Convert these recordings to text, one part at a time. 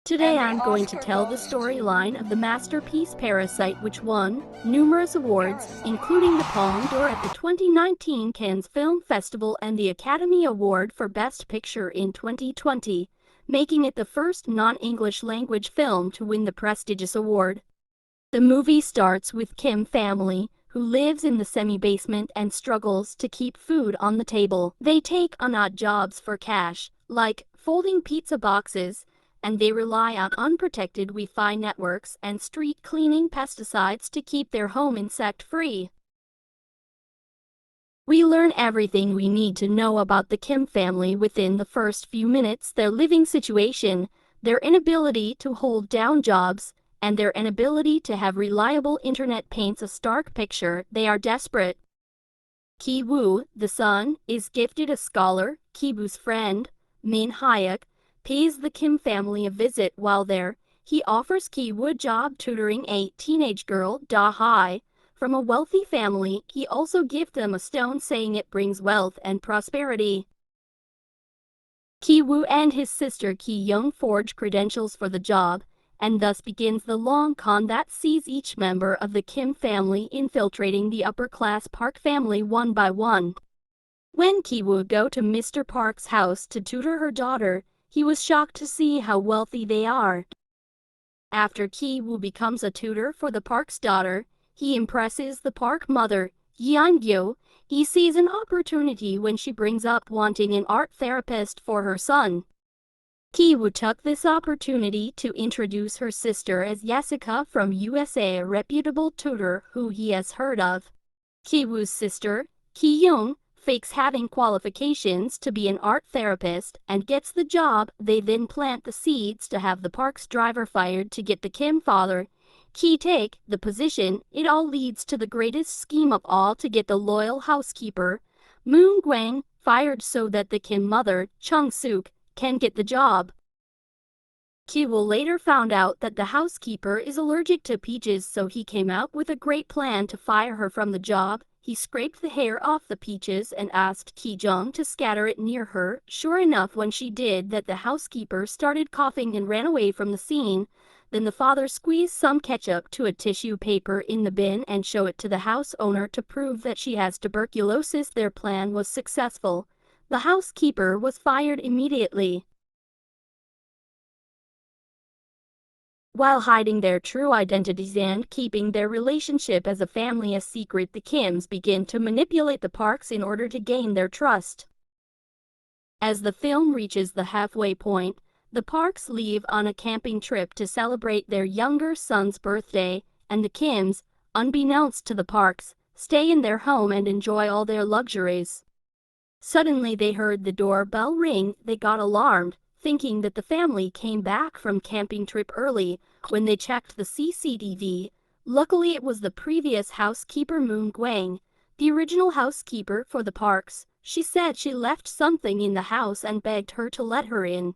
Today I'm going to tell the storyline of the masterpiece Parasite, which won numerous awards, including the Palme d'Or at the 2019 Cannes Film Festival and the Academy Award for Best Picture in 2020, making it the first non-English language film to win the prestigious award. The movie starts with Kim family, who lives in the semi-basement and struggles to keep food on the table. They take on odd jobs for cash, like folding pizza boxes, and they rely on unprotected Wi-Fi networks and street cleaning pesticides to keep their home insect-free. We learn everything we need to know about the Kim family within the first few minutes: their living situation, their inability to hold down jobs, and their inability to have reliable internet paints a stark picture. They are desperate. Ki-woo, the son, is gifted a scholar. Ki-woo's friend, Min-hyuk, pays the Kim family a visit. While there, he offers Ki-woo a job tutoring a teenage girl, Da-hai, from a wealthy family. He also gives them a stone, saying it brings wealth and prosperity. Ki-woo and his sister Ki-young forge credentials for the job, and thus begins the long con that sees each member of the Kim family infiltrating the upper-class Park family one by one. When Ki-woo goes to Mr. Park's house to tutor her daughter, he was shocked to see how wealthy they are. After Ki-woo becomes a tutor for the Park's daughter, he impresses the Park mother, Yeo-jeong. He sees an opportunity when she brings up wanting an art therapist for her son. Ki-woo took this opportunity to introduce her sister as Jessica from USA, a reputable tutor who he has heard of. Ki-woo's sister, Ki-young, fakes having qualifications to be an art therapist and gets the job. They then plant the seeds to have the Park's driver fired to get the Kim father, Ki, take the position. It all leads to the greatest scheme of all to get the loyal housekeeper, Moon-gwang, fired so that the Kim mother, Chung-suk, can get the job. Ki-woo later found out that the housekeeper is allergic to peaches, so he came out with a great plan to fire her from the job. He scraped the hair off the peaches and asked Yeo-jeong to scatter it near her. Sure enough, when she did that, the housekeeper started coughing and ran away from the scene. Then the father squeezed some ketchup to a tissue paper in the bin and showed it to the house owner to prove that she has tuberculosis. Their plan was successful. The housekeeper was fired immediately. While hiding their true identities and keeping their relationship as a family a secret, the Kims begin to manipulate the Parks in order to gain their trust. As the film reaches the halfway point, the Parks leave on a camping trip to celebrate their younger son's birthday, and the Kims, unbeknownst to the Parks, stay in their home and enjoy all their luxuries. Suddenly they heard the doorbell ring. They got alarmed, thinking that the family came back from camping trip early. When they checked the CCTV, luckily it was the previous housekeeper, Moon-gwang, the original housekeeper for the Parks. She said she left something in the house and begged her to let her in.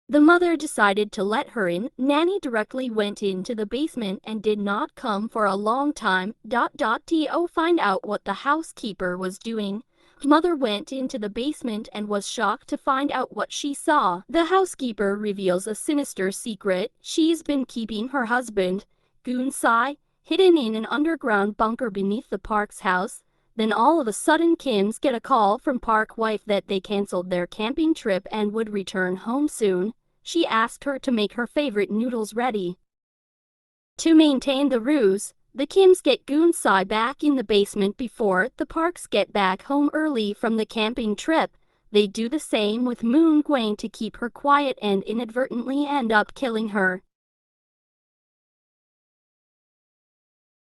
The mother decided to let her in. Nanny directly went into the basement and did not come for a long time. To find out what the housekeeper was doing, Mother went into the basement and was shocked to find out what she saw. The housekeeper reveals a sinister secret. She's been keeping her husband, Goon-sai, hidden in an underground bunker beneath the Park's house. Then all of a sudden Kims get a call from Park wife that they cancelled their camping trip and would return home soon. She asked her to make her favorite noodles ready. To maintain the ruse, the Kims get Goon-sai back in the basement before the Parks get back home early from the camping trip. They do the same with Moon-gwang to keep her quiet and inadvertently end up killing her.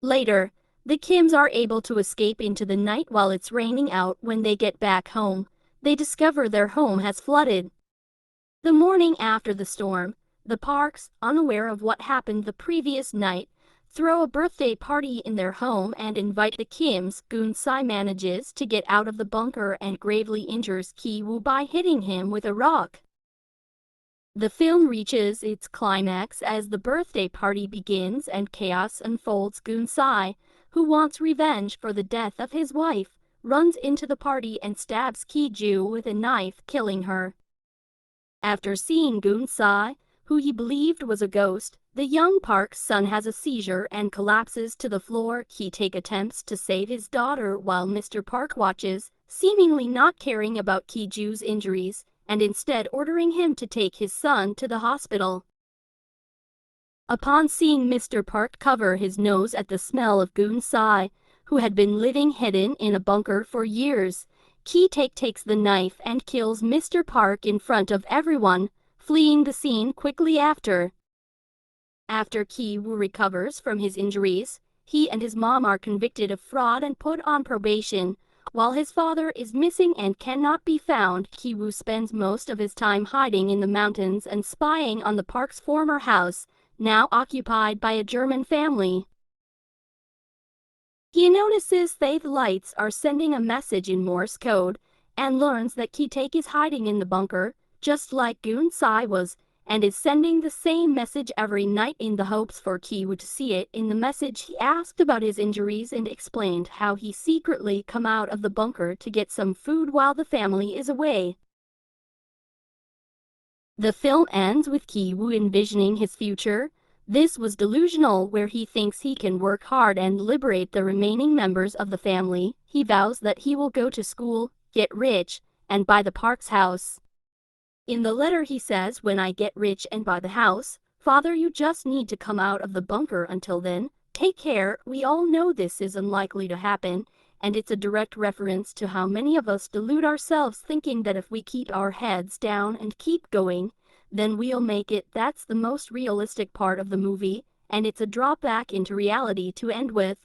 Later, the Kims are able to escape into the night while it's raining out. When they get back home, they discover their home has flooded. The morning after the storm, the Parks, unaware of what happened the previous night, throw a birthday party in their home and invite the Kims. Goon-sai manages to get out of the bunker and gravely injures Ki-woo by hitting him with a rock. The film reaches its climax as the birthday party begins and chaos unfolds. Goon-sai, who wants revenge for the death of his wife, runs into the party and stabs Ki-joo with a knife, killing her. After seeing Goon-sai, who he believed was a ghost, the young Park's son has a seizure and collapses to the floor. Ki-taek attempts to save his daughter while Mr. Park watches, seemingly not caring about Ki-ju's injuries, and instead ordering him to take his son to the hospital. Upon seeing Mr. Park cover his nose at the smell of Goon-sai, who had been living hidden in a bunker for years, Ki-taek takes the knife and kills Mr. Park in front of everyone, fleeing the scene quickly after. After Ki-woo recovers from his injuries, he and his mom are convicted of fraud and put on probation. While his father is missing and cannot be found, Ki-woo spends most of his time hiding in the mountains and spying on the Park's former house, now occupied by a German family. He notices the lights are sending a message in Morse code, and learns that Ki-taek is hiding in the bunker, just like Goon-sai was, and is sending the same message every night in the hopes for Ki-woo to see it. In the message he asked about his injuries and explained how he secretly come out of the bunker to get some food while the family is away. The film ends with Ki-woo envisioning his future. This was delusional, where he thinks he can work hard and liberate the remaining members of the family. He vows that he will go to school, get rich, and buy the Park's house. In the letter he says, "When I get rich and buy the house, Father, you just need to come out of the bunker. Until then, take care." We all know this is unlikely to happen, and it's a direct reference to how many of us delude ourselves thinking that if we keep our heads down and keep going, then we'll make it. That's the most realistic part of the movie, and it's a drop back into reality to end with.